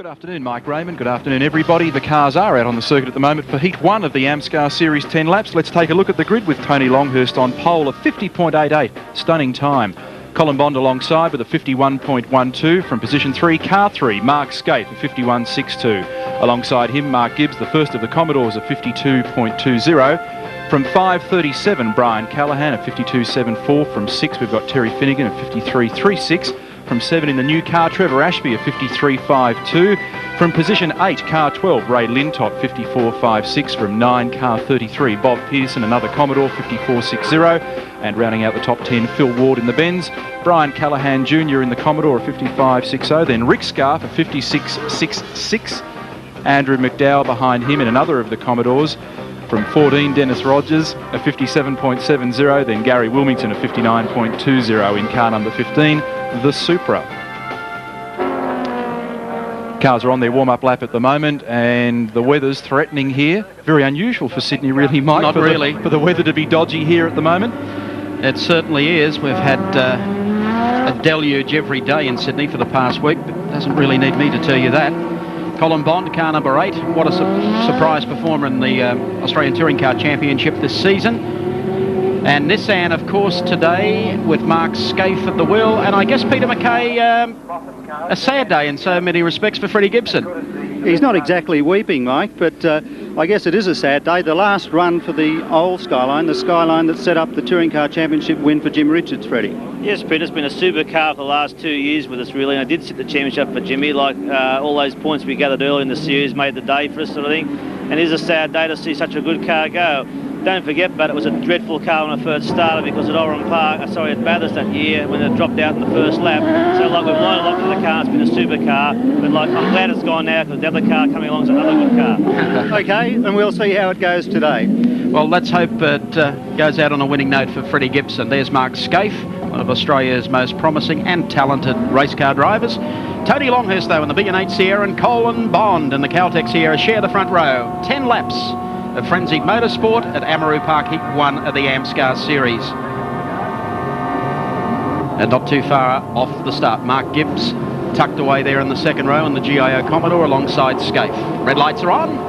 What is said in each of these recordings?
Good afternoon, Mike Raymond. Good afternoon, everybody. The cars are out on the circuit at the moment for Heat 1 of the Amscar Series 10 laps. Let's take a look at the grid with Tony Longhurst on pole, a 50.88. Stunning time. Colin Bond alongside with a 51.12 from position 3. Car 3, Mark Skaife, a 51.62. Alongside him, Mark Gibbs, the first of the Commodores, a 52.20. From 5.37, Brian Callahan, a 52.74. From 6, we've got Terry Finnegan, a 53.36. From 7 in the new car, Trevor Ashby, a 53.52. From position 8, car 12, Ray Lintop, 54.56. From 9, car 33, Bob Pearson, another Commodore, 54.60. And rounding out the top 10, Phil Ward in the Benz, Brian Callahan Jr. in the Commodore, a 55.60. Then Rick Scarf, a 56.66. Andrew McDowell behind him in another of the Commodores. From 14, Dennis Rogers, a 57.70. Then Garry Wilkinson, a 59.20 in car number 15, the Supra. Cars are on their warm-up lap at the moment, and the weather's threatening here. Very unusual for Sydney, really, Mike. Not really. For the weather to be dodgy here at the moment. It certainly is. We've had a deluge every day in Sydney for the past week, but it doesn't really need me to tell you that. Colin Bond, car number 8. What a surprise performer in the Australian Touring Car Championship this season. And Nissan, of course, today with Mark Skaife at the wheel. And I guess, Peter McKay, a sad day in so many respects for Freddie Gibson. He's not exactly weeping, Mike, but I guess it is a sad day. The last run for the old SKYLINE, the SKYLINE that set up the Touring Car Championship win for Jim Richards, Freddie. Yes, Peter, it's been a supercar for the last 2 years with us, really. And I did sit the championship for Jimmy, like all those points we gathered early in the series made the day for us, sort of thing. And it is a sad day to see such a good car go. Don't forget, but it was a dreadful car when I first started, because at Oran Park, at Bathurst that year, when it dropped out in the first lap. So, like, we've learned a lot from the car. It's been a supercar, but, like, I'm glad it's gone now, because the other car coming along is another good car. Okay, and we'll see how it goes today. Well, let's hope it goes out on a winning note for Freddie Gibson. There's Mark Skaife, one of Australia's most promising and talented race car drivers. Tony Longhurst, though, in the B&H Sierra, and Colin Bond in the CALTEX Sierra share the front row. 10 laps of frenzied motorsport at Amaroo Park, Heat 1 of the Amscar Series. And not too far off the start, Mark Gibbs tucked away there in the second row in the GIO Commodore alongside Skaife. Red lights are on.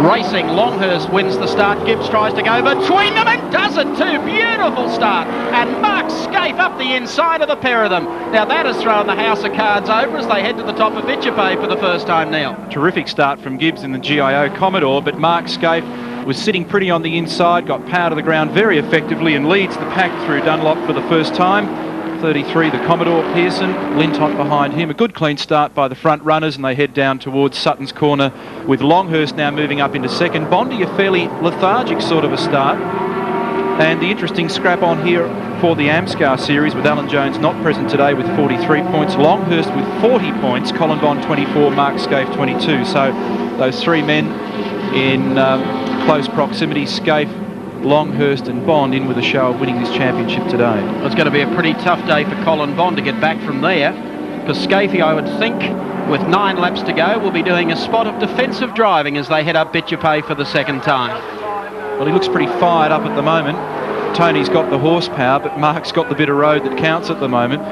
Racing, Longhurst wins the start. Gibbs tries to go between them and does it too. Beautiful start. And Mark Skaife up the inside of the pair of them. Now that has thrown the house of cards over as they head to the top of FITZGERALD for the first time now. Terrific start from Gibbs in the GIO Commodore, but Mark Skaife was sitting pretty on the inside, got power to the ground very effectively and leads the pack through Dunlop for the first time. 33, the Commodore, Pearson, Lintop behind him. A good clean start by the front runners, and they head down towards Sutton's Corner with Longhurst now moving up into second. Bondi, a fairly lethargic sort of a start. And the interesting scrap on here for the Amscar Series with Alan Jones not present today with 43 points. Longhurst with 40 points. Colin Bond 24, Mark Skaife 22. So those three men in close proximity, Skaife, Longhurst and Bond in with a show of winning this championship today. It's going to be a pretty tough day for Colin Bond to get back from there, because Skaife, I would think, with 9 laps to go, will be doing a spot of defensive driving as they head up FITZGERALD for the second time. Well, he looks pretty fired up at the moment. Tony's got the horsepower, but Mark's got the bit of road that counts at the moment.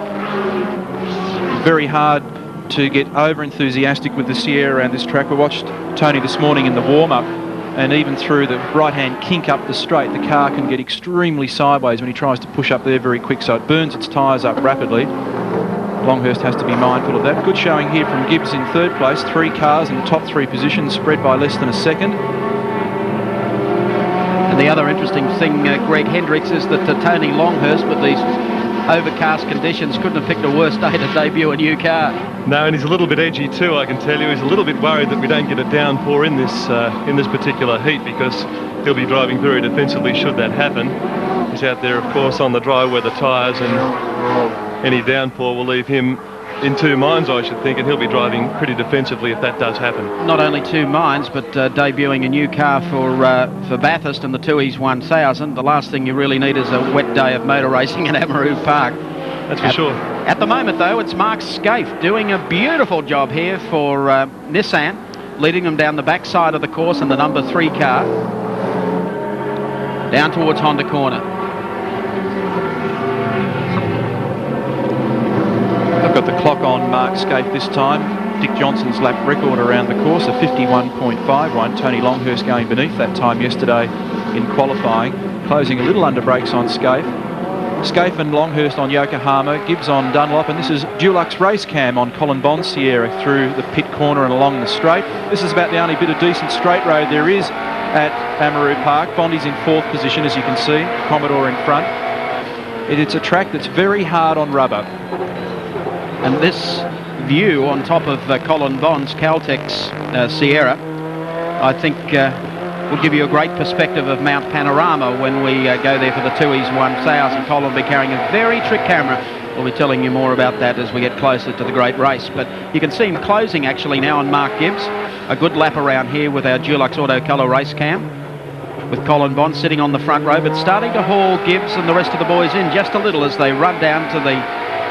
Very hard to get over enthusiastic with the Sierra around this track. We watched Tony this morning in the warm-up, and even through the right-hand kink up the straight, the car can get extremely sideways when he tries to push up there very quick, so it burns its tyres up rapidly. Longhurst has to be mindful of that. Good showing here from Gibbs in third place. 3 cars in the top 3 positions, spread by less than a second. And the other interesting thing, Greg Hendricks, is that Tony Longhurst, with these overcast conditions, couldn't have picked a worse day to debut a new car. No, and he's a little bit edgy too, I can tell you. He's a little bit worried that we don't get a downpour in this particular heat, because he'll be driving very defensively should that happen. He's out there, of course, on the dry weather tyres, and any downpour will leave him in 2 minds, I should think, and he'll be driving pretty defensively if that does happen. Not only 2 minds, but debuting a new car for Bathurst in the Tooheys 1000. The last thing you really need is a wet day of motor racing at Amaroo Park. That's for sure. At the moment, though, it's Mark Skaife doing a beautiful job here for Nissan, leading them down the backside of the course in the number 3 car, down towards Honda Corner. got the clock on Mark Skaife this time. Dick Johnson's lap record around the course, a 51.51. Tony Longhurst going beneath that time yesterday in qualifying, closing a little under brakes on Skaife. Skaife and Longhurst on Yokohama, Gibbs on Dunlop, and this is Dulux race cam on Colin Bond's Sierra through the pit corner and along the straight. This is about the only bit of decent straight road there is at Amaroo Park. Bondi's in 4th position, as you can see, Commodore in front. It's a track that's very hard on rubber. And this view on top of Colin Bond's CALTEX Sierra, I think will give you a great perspective of Mount Panorama when we go there for the Tui's 1000. Colin will be carrying a very trick camera. We'll be telling you more about that as we get closer to the great race. But you can see him closing actually now on Mark Gibbs. A good lap around here with our Dulux Auto Colour race cam, with Colin Bond sitting on the front row, but starting to haul Gibbs and the rest of the boys in just a little as they run down to the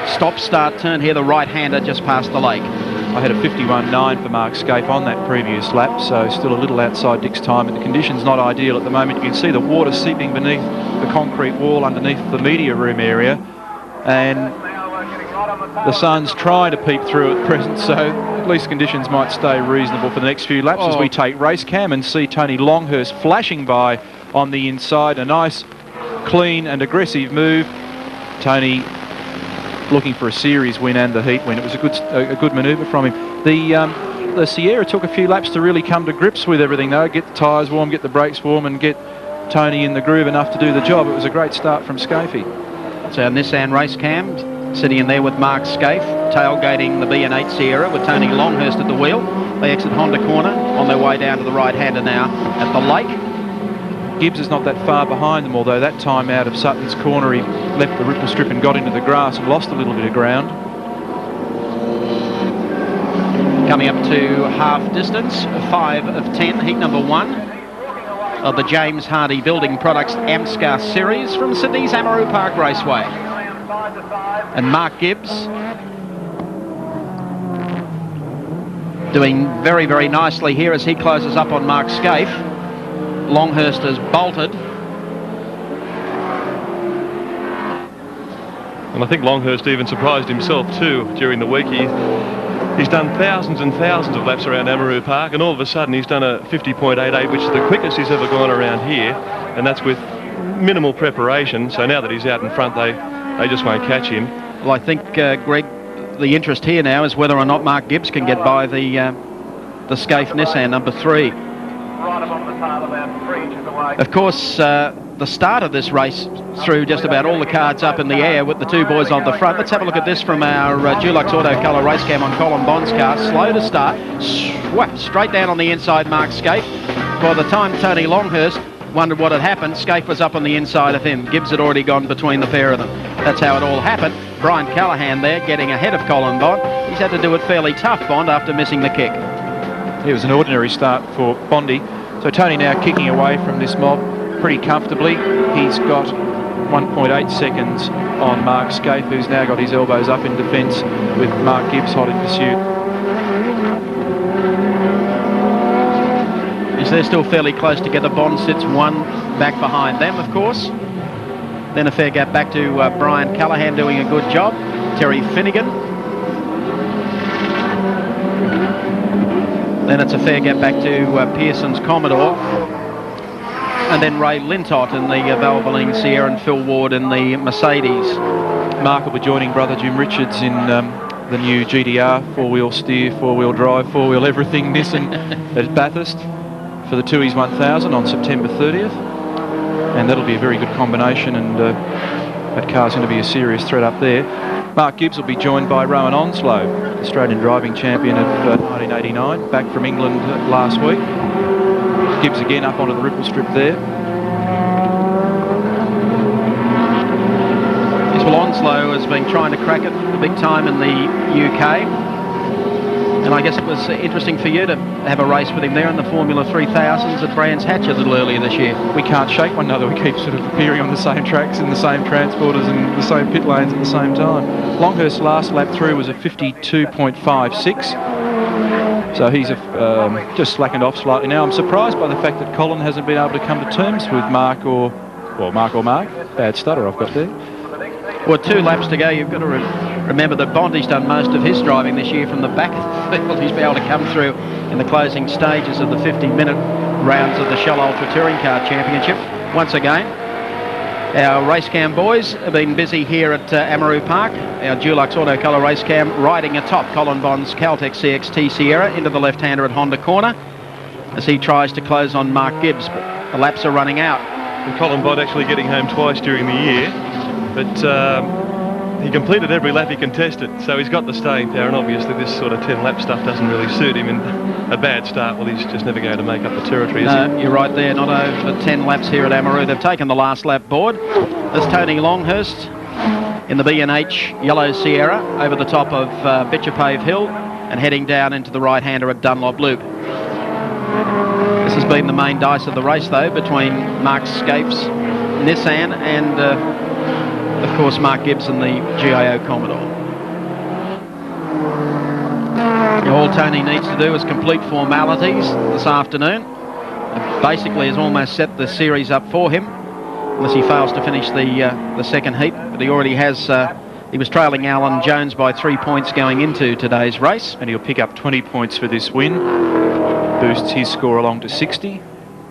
stop-start turn here, the right-hander just past the lake. I had a 51.9 for Mark Skaife on that previous lap, so still a little outside Dick's time, but the conditions not ideal at the moment. You can see the water seeping beneath the concrete wall underneath the media room area, and the sun's trying to peep through at present, so at least conditions might stay reasonable for the next few laps as we take race cam and see Tony Longhurst flashing by on the inside. A nice, clean and aggressive move. Tony looking for a series win and the heat win. It was a good manoeuvre from him. The Sierra took a few laps to really come to grips with everything though, get the tyres warm, get the brakes warm and get Tony in the groove enough to do the job. It was a great start from Skaife. It's our Nissan race cam, sitting in there with Mark Skaife, tailgating the B&8 Sierra with Tony Longhurst at the wheel. They exit Honda Corner on their way down to the right-hander now at the lake. Gibbs is not that far behind them, although that time out of Sutton's Corner he left the ripple strip and got into the grass and lost a little bit of ground. Coming up to half distance, 5 of 10, heat number 1 of the James Hardie Building Products Amscar Series from Sydney's Amaroo Park Raceway. And Mark Gibbs doing very, very nicely here as he closes up on Mark Skaife. Longhurst has bolted. And I think Longhurst even surprised himself too during the week. He's done thousands and thousands of laps around Amaroo Park, and all of a sudden he's done a 50.88, which is the quickest he's ever gone around here, and that's with minimal preparation. So now that he's out in front, they just won't catch him. Well, I think, Greg, the interest here now is whether or not Mark Gibbs can get by the Skaife Nissan number 3. Of course, the start of this race threw just about all the cards up in the air with the two boys on the front. Let's have a look at this from our Dulux Auto Colour race cam on Colin Bond's car. Slow to start, straight down on the inside Mark Skaife. By the time Tony Longhurst wondered what had happened, Skaife was up on the inside of him. Gibbs had already gone between the pair of them. That's how it all happened. Brian Callahan there getting ahead of Colin Bond. He's had to do it fairly tough, Bond, after missing the kick. It was an ordinary start for Bondi. So Tony now kicking away from this mob pretty comfortably. He's got 1.8 seconds on Mark Skaife, who's now got his elbows up in defence with Mark Gibbs hot in pursuit. They're still fairly close together. Bond sits 1 back behind them, of course. Then a fair gap back to Brian Callahan doing a good job. Terry Finnegan. Then it's a fair gap back to Pearson's Commodore. And then Ray Lintott in the Valvoline Sierra and Phil Ward in the Mercedes. Mark will be joining brother Jim Richards in the new GDR, 4-wheel steer, 4-wheel drive, 4-wheel everything Nissan at Bathurst for the Tui's 1000 on September 30th. And that'll be a very good combination, and that car's going to be a serious threat up there. Mark Gibbs will be joined by Rowan Onslow, Australian driving champion of 1989, back from England last week. Gibbs again up onto the ripple strip there. Yes, well, Onslow has been trying to crack it the big time in the UK. And I guess it was interesting for you to have a race with him there in the Formula 3000s at Brands Hatch a little earlier this year. We can't shake one another. We keep sort of appearing on the same tracks in the same transporters and the same pit lanes at the same time. Longhurst's last lap through was a 52.56. So he's just slackened off slightly now. I'm surprised by the fact that Colin hasn't been able to come to terms with Mark or Mark. Bad stutter I've got there. Well, 2 laps to go. You've got to Remember that Bondi's done most of his driving this year from the back of the field. He's been able to come through in the closing stages of the 50-minute rounds of the Shell Ultra Touring Car Championship. Once again, our race cam boys have been busy here at Amaroo Park. Our Dulux Auto Colour race cam riding atop Colin Bond's CALTEX CXT Sierra into the left-hander at Honda corner as he tries to close on Mark GIBBS. But the laps are running out. And Colin Bond actually getting home twice during the year, but he completed every lap he contested, so he's got the staying power, and obviously this sort of 10-lap stuff doesn't really suit him. In a bad start, well, he's just never going to make up the territory, is he? You're right there, not over 10 laps here at Amaroo. They've taken the last lap board. There's Tony Longhurst in the B&H Yellow Sierra over the top of Bitchapave Hill and heading down into the right-hander at Dunlop Loop. This has been the main dice of the race, though, between Mark Skaife's Nissan and of course Mark GIBBS and the GIO Commodore. All Tony needs to do is complete formalities this afternoon. It basically has almost set the series up for him, unless he fails to finish the second heat. But he already has, he was trailing Alan Jones by 3 points going into today's race. And he'll pick up 20 points for this win. Boosts his score along to 60.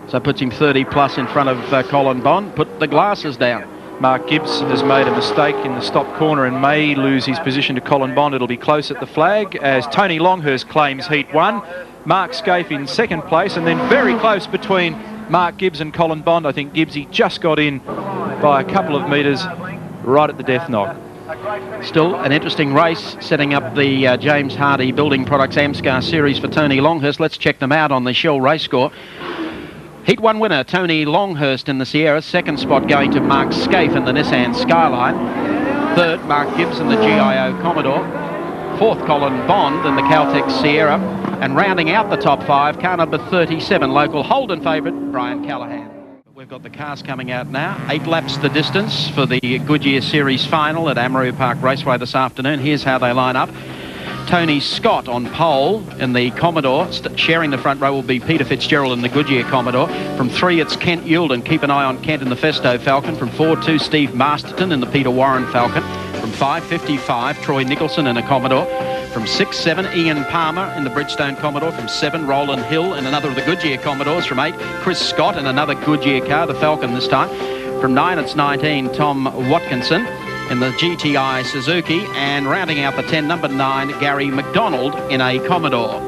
So puts him 30 plus in front of Colin Bond. Put the glasses down. Mark GIBBS has made a mistake in the stop corner and may lose his position to Colin Bond. It'll be close at the flag as Tony Longhurst claims heat 1. Mark Skaife in second place, and then very close between Mark GIBBS and Colin Bond. I think Gibbsy just got in by a couple of metres right at the death knock. Still an interesting race, setting up the James Hardie Building Products Amscar Series for Tony Longhurst. Let's check them out on the Shell race score. Heat 1 winner, Tony Longhurst in the Sierra. Second spot going to Mark Skaife in the Nissan SKYLINE. Third, Mark GIBBS in the GIO Commodore. Fourth, Colin Bond in the CALTEX Sierra. And rounding out the top 5, car number 37, local Holden favourite, Brian Callahan. We've got the cars coming out now. 8 laps the distance for the Goodyear Series final at Amaroo Park Raceway this afternoon. Here's how they line up. Tony Scott on pole in the Commodore. Sharing the front row will be Peter Fitzgerald in the Goodyear Commodore. From 3, it's Kent Youlden. Keep an eye on Kent in the Festo Falcon. From 4, 2, Steve Masterton in the Peter Warren Falcon. From 5:55, Troy Nicholson in a Commodore. From 6, 7, Ian Palmer in the Bridgestone Commodore. From 7, Roland Hill in another of the Goodyear Commodores. From 8, Chris Scott in another Goodyear car, the Falcon this time. From 9, it's 19, Tom Wilkinson in the GTI Suzuki, and rounding out the 10, number 9, Garry McDonald in a Commodore.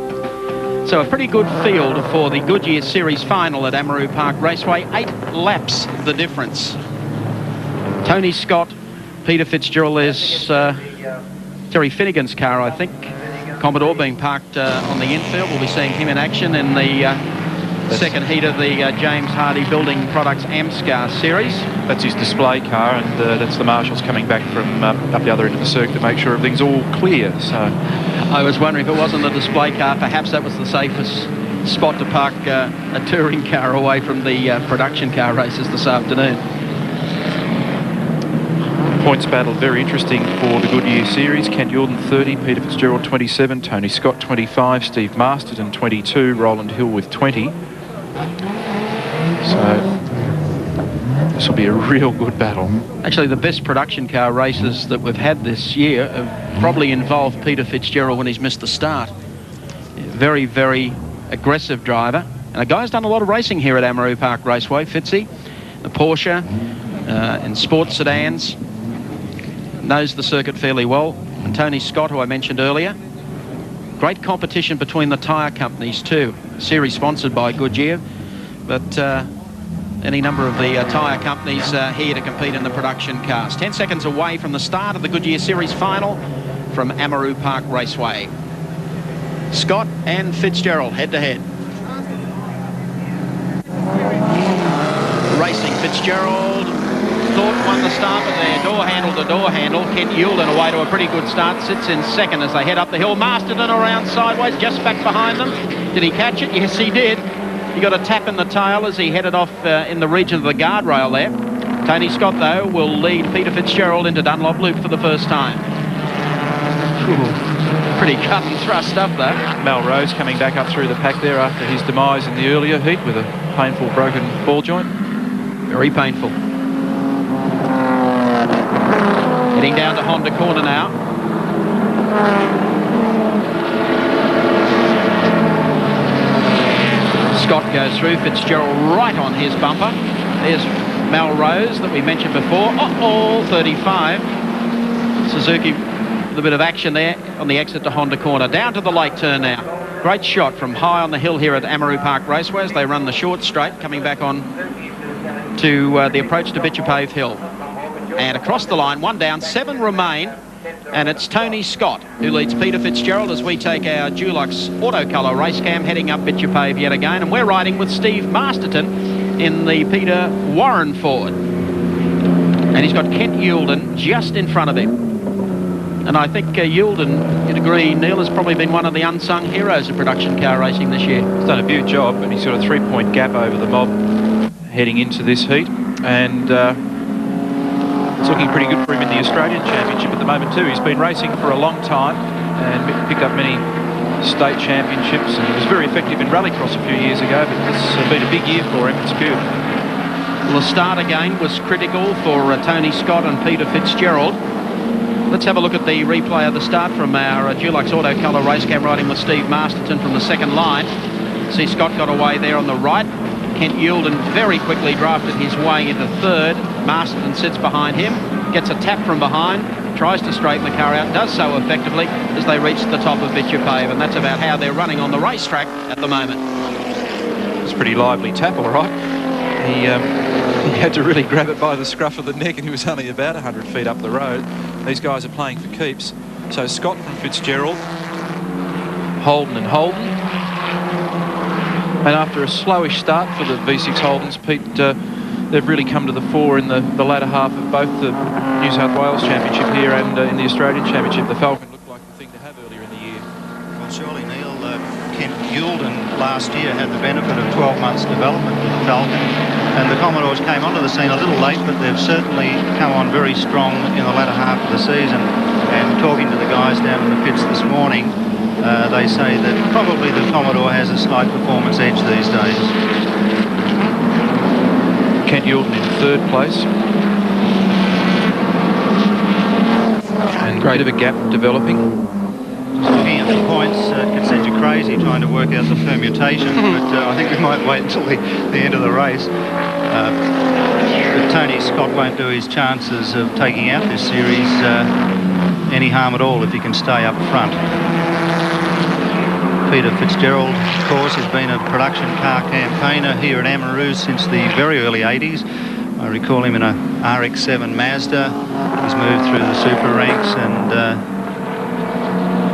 So a pretty good field for the Goodyear Series final at Amaroo Park Raceway. 8 laps the difference. Tony Scott, Peter Fitzgerald, is Terry Finnegan's car, I think. Commodore being parked on the infield. We'll be seeing him in action in the second heat of the James Hardie Building Products Amscar Series. That's his display car, and that's the marshals coming back from up the other end of the circuit to make sure everything's all clear. So I was wondering if it wasn't the display car, perhaps that was the safest spot to park a touring car away from the production car races this afternoon. Points battle very interesting for the Goodyear Series. Kent Youlden 30, Peter Fitzgerald 27, Tony Scott 25, Steve Masterton 22, Roland Hill with 20. So this will be a real good battle. Actually, the best production car races that we've had this year have probably involved Peter Fitzgerald when he's missed the start. Very, very aggressive driver. And a guy's done a lot of racing here at Amaroo Park Raceway, Fitzy. The Porsche and sports sedans. Knows the circuit fairly well. And Tony Scott, who I mentioned earlier. Great competition between the tyre companies too. Series sponsored by Goodyear, but any number of the tyre companies here to compete in the production cars. 10 seconds away from the start of the Goodyear Series final from Amaroo Park Raceway. Scott and Fitzgerald head to head. Racing Fitzgerald. Thought won the start, but they're door handle to door handle. Kent Youlden away to a pretty good start, sits in second as they head up the hill. Masterton around sideways, just back behind them. Did he catch it? Yes, he did. He got a tap in the tail as he headed off in the region of the guardrail there. Tony Scott, though, will lead Peter Fitzgerald into Dunlop Loop for the first time. Ooh, pretty cut and thrust up, though. Mal Rose coming back up through the pack there after his demise in the earlier heat with a painful broken ball joint. Very painful. Heading down to Honda corner now. Scott goes through, Fitzgerald right on his bumper. There's Melrose that we mentioned before. 35. Suzuki with a bit of action there on the exit to Honda corner. Down to the late turn now. Great shot from high on the hill here at Amaroo Park Raceway as they run the short straight, coming back on to the approach to Bitchapave Hill. And across the line, 1 down, 7 remain. And it's Tony Scott who leads Peter Fitzgerald as we take our Dulux Autocolour race cam heading up Bitchapave yet again. And we're riding with Steve Masterton in the Peter Warren Ford. And he's got Kent Youlden just in front of him. And I think Youlden, you'd agree, Neil, has probably been one of the unsung heroes of production car racing this year. He's done a beaut job, and he's got a 3-point gap over the mob heading into this heat. And it's looking pretty good for him in the Australian Championship at the moment too. He's been racing for a long time and picked up many state championships, and he was very effective in rallycross a few years ago, but this has been a big year for him. It's good. Well, the start again was critical for Tony Scott and Peter Fitzgerald. Let's have a look at the replay of the start from our Dulux Autocolour race cam riding with Steve Masterton from the second line. See, Scott got away there on the right. Kent Youlden very quickly drafted his way into third. Masterton sits behind him, gets a tap from behind, tries to straighten the car out, does so effectively as they reach the top of Bitchapave, and that's about how they're running on the racetrack at the moment. It's a pretty lively tap, all right. He had to really grab it by the scruff of the neck, and he was only about 100 feet up the road. These guys are playing for keeps. So Scott from Fitzgerald, Holden and Holden. And after a slowish start for the V6 Holdens, Pete, they've really come to the fore in the latter half of both the New South Wales Championship here and in the Australian Championship. The Falcon looked like the thing to have earlier in the year. Well, surely, Neil, Kent Youlden last year had the benefit of 12 months development with the Falcon, and the Commodores came onto the scene a little late, but they've certainly come on very strong in the latter half of the season. And talking to the guys down in the pits this morning, they say that probably the Commodore has a slight performance edge these days. Kent Youlden in third place. And great of a gap developing. Just looking at the points, it could send you crazy trying to work out the permutation, but I think we might wait until the end of the race. But Tony Scott won't do his chances of taking out this series any harm at all if he can stay up front. Peter Fitzgerald, of course, has been a production car campaigner here at Amaroo since the very early 80s. I recall him in a RX-7 Mazda. He's moved through the super ranks and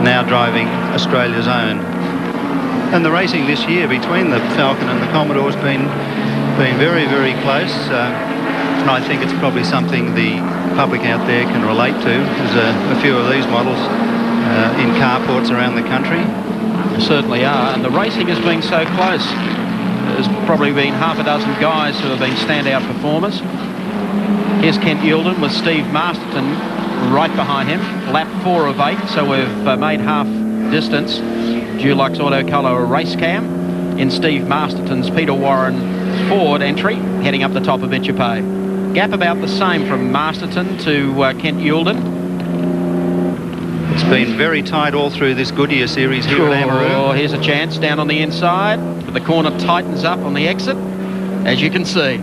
now driving Australia's own. And the racing this year between the Falcon and the Commodore has been very, very close. And I think it's probably something the public out there can relate to. There's a few of these models in carports around the country. Certainly are, and the racing has been so close. There's probably been half a dozen guys who have been standout performers. Here's Kent Youlden with Steve Masterton right behind him. Lap 4 of 8, so we've made half distance. Dulux Autocolour race cam in Steve Masterton's Peter Warren Ford entry, heading up the top of Bitchapave. Gap about the same from Masterton to Kent Youlden. It's been very tight all through this Goodyear series here at Amaroo. Oh, here's a chance down on the inside, but the corner tightens up on the exit, as you can see.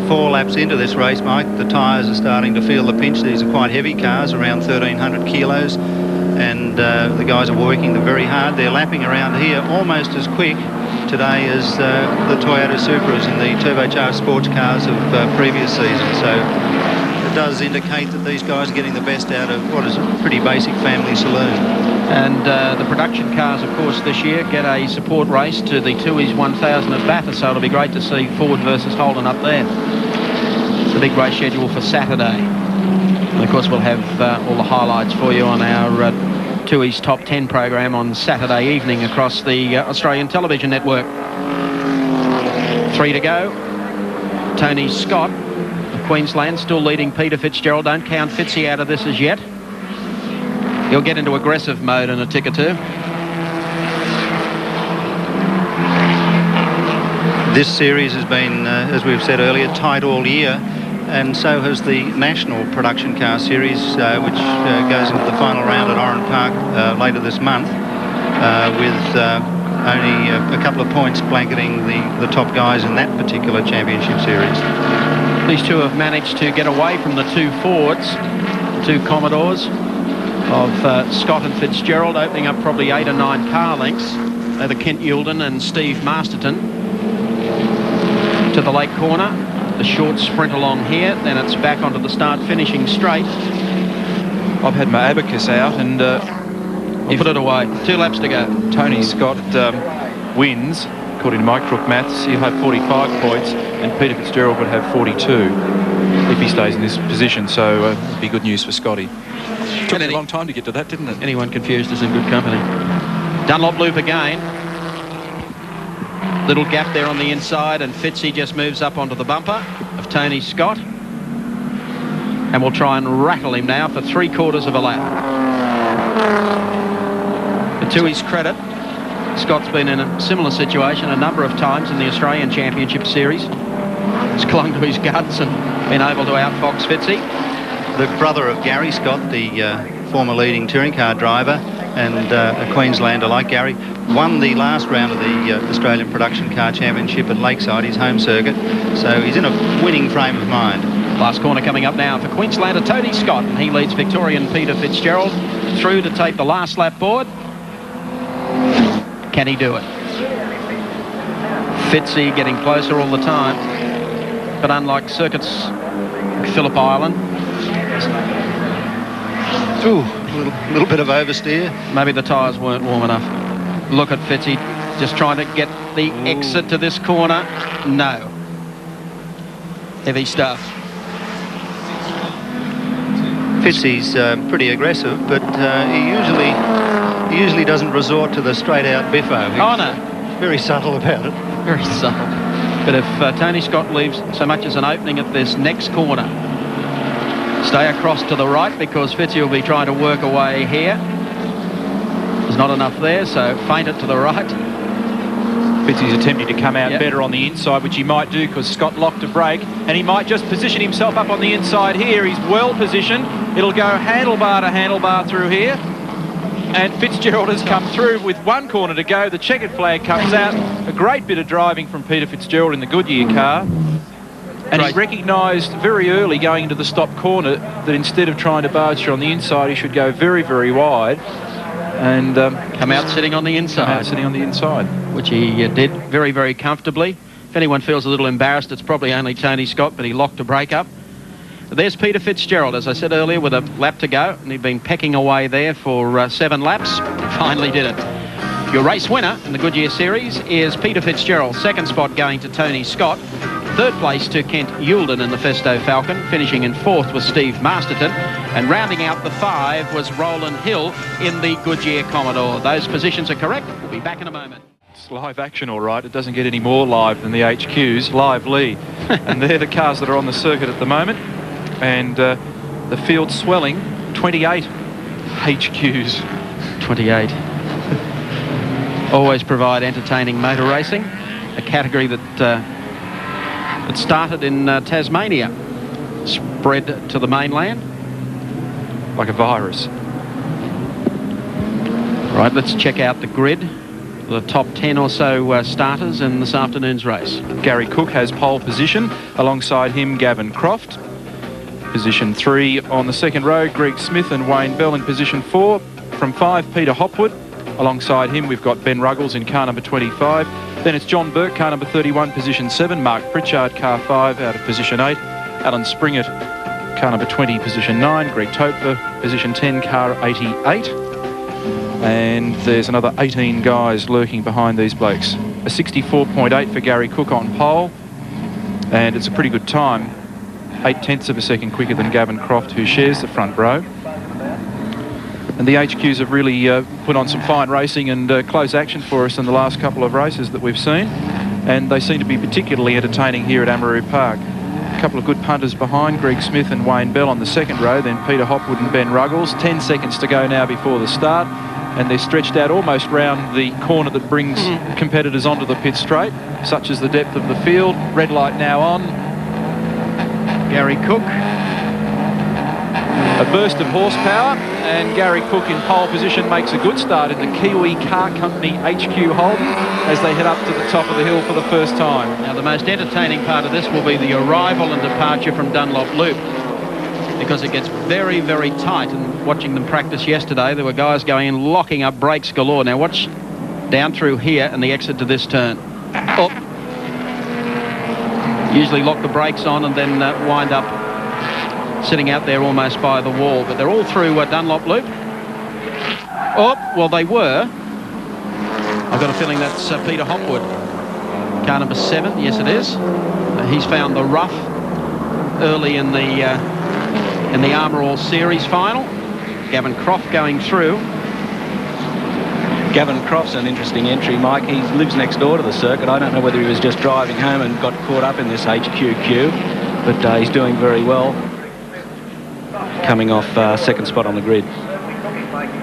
4 laps into this race, Mike, the tyres are starting to feel the pinch. These are quite heavy cars, around 1,300 kilos, and the guys are working them very hard. They're lapping around here almost as quick today as the Toyota Supras and the turbocharged sports cars of previous seasons. So it does indicate that these guys are getting the best out of what is a pretty basic family saloon. And the production cars, of course, this year get a support race to the Tooheys 1000 at Bathurst, so it'll be great to see Ford versus Holden up there. The big race schedule for Saturday. And of course, we'll have all the highlights for you on our Tooheys Top 10 program on Saturday evening across the Australian television network. 3 to go. Tony Scott of Queensland still leading Peter Fitzgerald. Don't count Fitzy out of this as yet. He'll get into aggressive mode in a tick or two. This series has been, as we've said earlier, tight all year. and so has the National Production Car Series, which goes into the final round at Oran Park later this month, with only a couple of points blanketing the top guys in that particular championship series. These two have managed to get away from the two Fords, the two Commodores of Scott and Fitzgerald, opening up probably 8 or 9 car lengths. They're the Kent Youlden and Steve Masterton. To the late corner, the short sprint along here, then it's back onto the start finishing straight. I've had my abacus out, and I'll put it away. 2 laps to go. Tony Scott wins, according to my crook maths, he'll have 45 points, and Peter Fitzgerald would have 42 if he stays in this position, so it'd be good news for Scotty. Took a long time to get to that, didn't it? Anyone confused is in good company. Dunlop loop again. Little gap there on the inside, and Fitzy just moves up onto the bumper of Tony Scott. And we'll try and rattle him now for 3/4 of a lap. But to his credit, Scott's been in a similar situation a number of times in the Australian Championship Series. He's clung to his guts and been able to outfox Fitzy. The brother of Garry Scott, the former leading touring car driver, and a Queenslander like Garry, won the last round of the Australian Production Car Championship at Lakeside, his home circuit, so he's in a winning frame of mind. Last corner coming up now for Queenslander Tony Scott, and he leads Victorian Peter Fitzgerald through to take the last lap board. Can he do it? Fitzy getting closer all the time, but unlike circuits like Phillip Island, ooh, a little bit of oversteer. Maybe the tyres weren't warm enough. Look at Fitzy just trying to get the exit to this corner. No. Heavy stuff. Fitzy's pretty aggressive, but he usually doesn't resort to the straight-out biffo. Oh, no. Very subtle about it. Very subtle. But if Tony Scott leaves so much as an opening at this next corner, stay across to the right, because Fitzy will be trying to work away here. There's not enough there, so feint it to the right. Fitzy's attempting to come out better on the inside, which he might do because Scott locked a brake, and he might just position himself up on the inside here. He's well positioned. It'll go handlebar to handlebar through here. And Fitzgerald has come through with 1 corner to go. The checkered flag comes out. A great bit of driving from Peter Fitzgerald in the Goodyear car. And he recognised very early going into the stop corner that instead of trying to barge through on the inside, he should go very, very wide and come out sitting on the inside. Which he did very, very comfortably. If anyone feels a little embarrassed, it's probably only Tony Scott, but he locked a brake up. There's Peter Fitzgerald, as I said earlier, with a lap to go, and he'd been pecking away there for 7 laps. He finally did it. Your race winner in the Goodyear Series is Peter Fitzgerald. 2nd spot going to Tony Scott. 3rd place to Kent Youlden in the Festo Falcon. Finishing in 4th was Steve Masterton. And rounding out the 5 was Roland Hill in the Goodyear Commodore. Those positions are correct. We'll be back in a moment. It's live action, all right. It doesn't get any more live than the HQs. Live lead. And they're the cars that are on the circuit at the moment. And the field's swelling. 28 HQs. 28. Always provide entertaining motor racing. A category that it started in Tasmania, spread to the mainland like a virus. Right, let's check out the grid. The top 10 or so starters in this afternoon's race. Garry Cook has pole position. Alongside him, Gavin Croft. Position 3 on the 2nd row, Greg Smith and Wayne Bell in position 4. From 5, Peter Hopwood. Alongside him, we've got Ben Ruggles in car number 25. Then it's John Burke, car number 31, position 7. Mark Pritchard, car 5, out of position 8. Alan Springett, car number 20, position 9. Greg Topfer, position 10, car 88. And there's another 18 guys lurking behind these blokes. A 64.8 for Garry Cook on pole. And it's a pretty good time. 0.8 of a second quicker than Gavin Croft, who shares the front row. And the HQs have really put on some fine racing and close action for us in the last couple of races that we've seen. And they seem to be particularly entertaining here at Amaroo Park. A couple of good punters behind, Greg Smith and Wayne Bell on the 2nd row, then Peter Hopwood and Ben Ruggles. 10 seconds to go now before the start. And they're stretched out almost round the corner that brings competitors onto the pit straight, such as the depth of the field. Red light now on. Garry Cook. A burst of horsepower, and Garry Cook in pole position makes a good start in the Kiwi Car Company HQ Holden as they head up to the top of the hill for the first time. Now, the most entertaining part of this will be the arrival and departure from Dunlop Loop, because it gets very, very tight. And watching them practice yesterday, there were guys going in, locking up brakes galore. Now watch down through here and the exit to this turn. Oh. Usually lock the brakes on and then wind up sitting out there almost by the wall. But they're all through Dunlop Loop. Oh, well, they were. I've got a feeling that's Peter Hopwood. Car number 7, yes it is. He's found the rough early in the Armour Series final. Gavin Croft going through. Gavin Croft's an interesting entry, Mike. He lives next door to the circuit. I don't know whether he was just driving home and got caught up in this HQ queue, but he's doing very well, coming off second spot on the grid.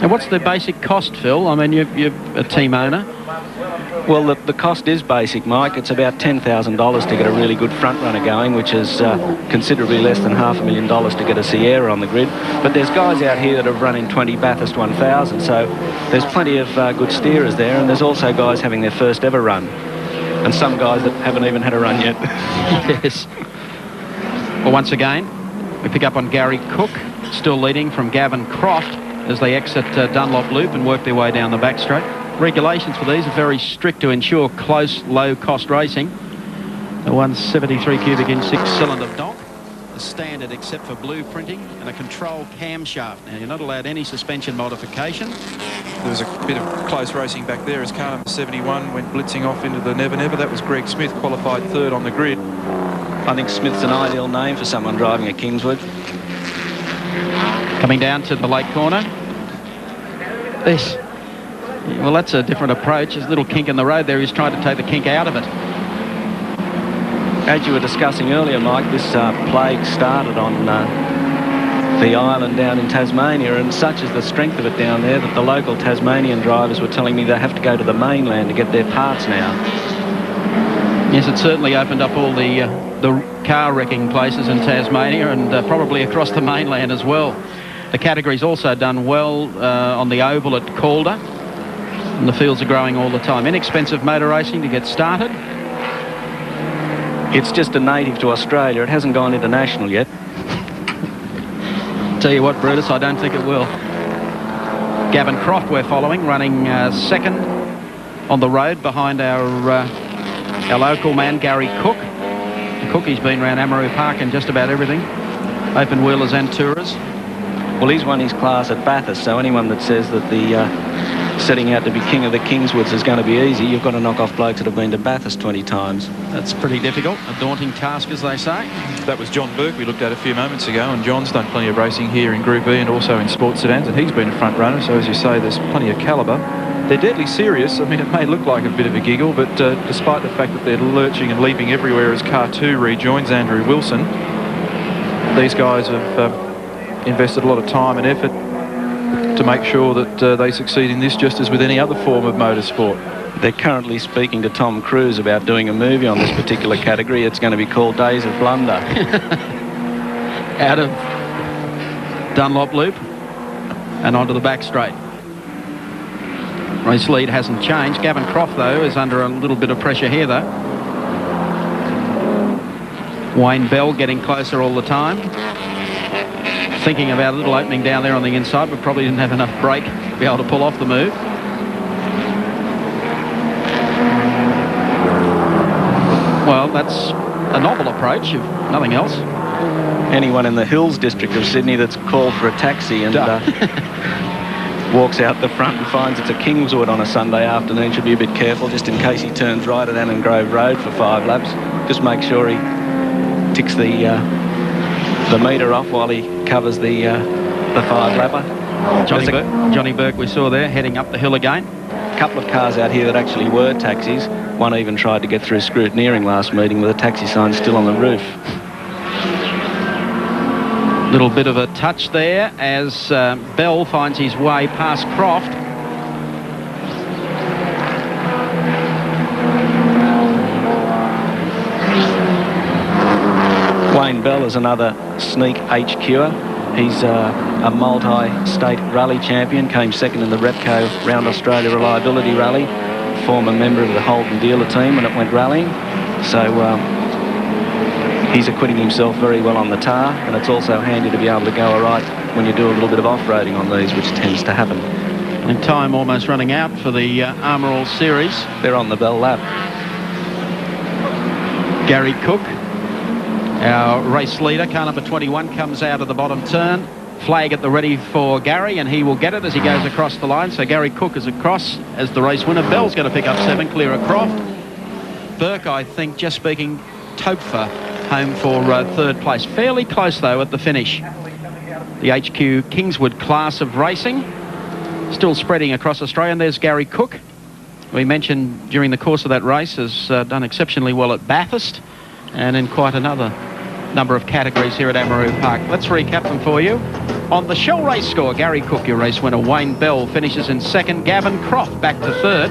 And what's the basic cost, Phil? I mean, you're a team owner. Well, the cost is basic, Mike. It's about $10,000 to get a really good front runner going, which is considerably less than $500,000 to get a Sierra on the grid. But there's guys out here that have run in 20 Bathurst 1000, so there's plenty of good steerers there, and there's also guys having their first ever run, and some guys that haven't even had a run yet. Yes. Well, once again, we pick up on Garry Cook, still leading from Gavin Croft as they exit Dunlop Loop and work their way down the back straight. Regulations for these are very strict to ensure close, low-cost racing. The 173 cubic inch 6-cylinder dock is standard except for blueprinting and a control camshaft. Now, you're not allowed any suspension modification. There was a bit of close racing back there as car number 71 went blitzing off into the Never Never. That was Greg Smith, qualified third on the grid. I think Smith's an ideal name for someone driving a Kingswood. Coming down to the late corner. This. Well, that's a different approach. There's a little kink in the road there. He's trying to take the kink out of it. As you were discussing earlier, Mike, this plague started on the island down in Tasmania, and such is the strength of it down there that the local Tasmanian drivers were telling me they have to go to the mainland to get their parts now. Yes, it certainly opened up all the car wrecking places in Tasmania and probably across the mainland as well. The category's also done well on the oval at Calder. And the fields are growing all the time. Inexpensive motor racing to get started. It's just a native to Australia. It hasn't gone international yet. Tell you what, Brutus, I don't think it will. Gavin Croft we're following, running second on the road behind our local man, Garry Cook. Cookie's been around Amaroo Park and just about everything. Open wheelers and tourers. Well, he's won his class at Bathurst, so anyone that says that the setting out to be king of the Kingswoods is going to be easy, you've got to knock off blokes that have been to Bathurst 20 times. That's pretty difficult, a daunting task, as they say. That was John Burke we looked at a few moments ago, and John's done plenty of racing here in Group E and also in sports sedans, and he's been a front runner, so as you say, there's plenty of calibre. They're deadly serious. I mean, it may look like a bit of a giggle, but despite the fact that they're lurching and leaping everywhere as car 2 rejoins Andrew Wilson, these guys have invested a lot of time and effort to make sure that they succeed in this, just as with any other form of motorsport. They're currently speaking to Tom Cruise about doing a movie on this particular category. It's going to be called Days of Blunder. Out of Dunlop Loop and onto the back straight. Race lead hasn't changed. Gavin Croft, though, is under a little bit of pressure here, though. Wayne Bell getting closer all the time. Thinking about a little opening down there on the inside, but probably didn't have enough brake to be able to pull off the move. Well, that's a novel approach, if nothing else. Anyone in the Hills district of Sydney that's called for a taxi and walks out the front and finds it's a Kingswood on a Sunday afternoon should be a bit careful, just in case he turns right at Annan Grove Road for 5 laps. Just make sure he ticks the metre off while he covers the 5-lapper. Johnny Burke we saw there heading up the hill again. A couple of cars out here that actually were taxis. One even tried to get through scrutineering last meeting with a taxi sign still on the roof. Little bit of a touch there as Bell finds his way past Croft. Wayne Wayne Bell is another sneak HQer. He's a multi-state rally champion, came second in the Repco Round Australia Reliability Rally, former member of the Holden dealer team when it went rallying. So he's acquitting himself very well on the tar, and it's also handy to be able to go all right when you do a little bit of off-roading on these, which tends to happen. And time almost running out for the Amaroo series. They're on the bell lap. Garry Cook, our race leader, car number 21, comes out of the bottom turn. Flag at the ready for Garry, and he will get it as he goes across the line. So Garry Cook is across as the race winner. Bell's going to pick up 7, clear of Croft. Burke, I think, just speaking, Topfer home for third place. Fairly close, though, at the finish. The HQ Kingswood class of racing still spreading across Australia. And there's Garry Cook. We mentioned during the course of that race has done exceptionally well at Bathurst and in quite another number of categories here at Amaroo Park. Let's recap them for you. On the Shell race score, Garry Cook, your race winner. Wayne Bell finishes in second. Gavin Croft back to third.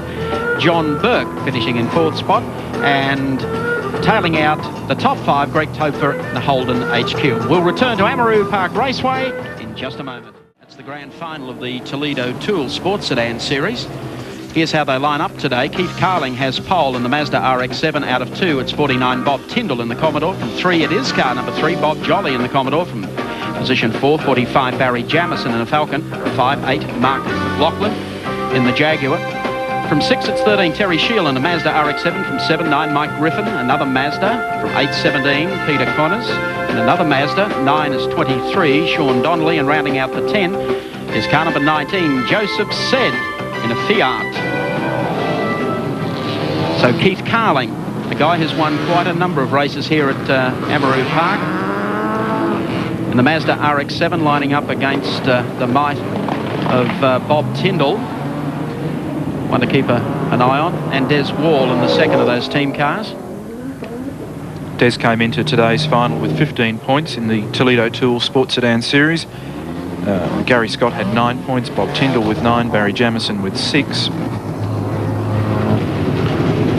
John Burke finishing in fourth spot. And tailing out the top 5, Greg Topfer and the Holden HQ. We'll return to Amaroo Park Raceway in just a moment. That's the grand final of the Toledo Tool Sports Sedan Series. Here's how they line up today. Keith Carling has pole in the Mazda RX-7 out of 2. It's 49 Bob Tyndall in the Commodore. From 3 it is car number 3, Bob Jolly in the Commodore. From position 4, 45 Barry Jamieson in the Falcon. 5-8 Mark McLaughlin in the Jaguar. From 6 it's 13 Terry Shield in the Mazda RX-7. From 7-9 Mike Griffin, another Mazda. From 8-17 Peter Connors in another Mazda. 9 is 23 Sean Donnelly, and rounding out the 10 is car number 19 Joseph Sed in a Fiat. So Keith Carling, the guy has won quite a number of races here at Amaroo Park. And the Mazda RX-7 lining up against the might of Bob Tyndall. One to keep an eye on. And Des Wall in the second of those team cars. Des came into today's final with 15 points in the Toledo Tool Sports Sedan Series. Gary Scott had 9 points, Bob Tyndall with 9, Barry Jamieson with 6.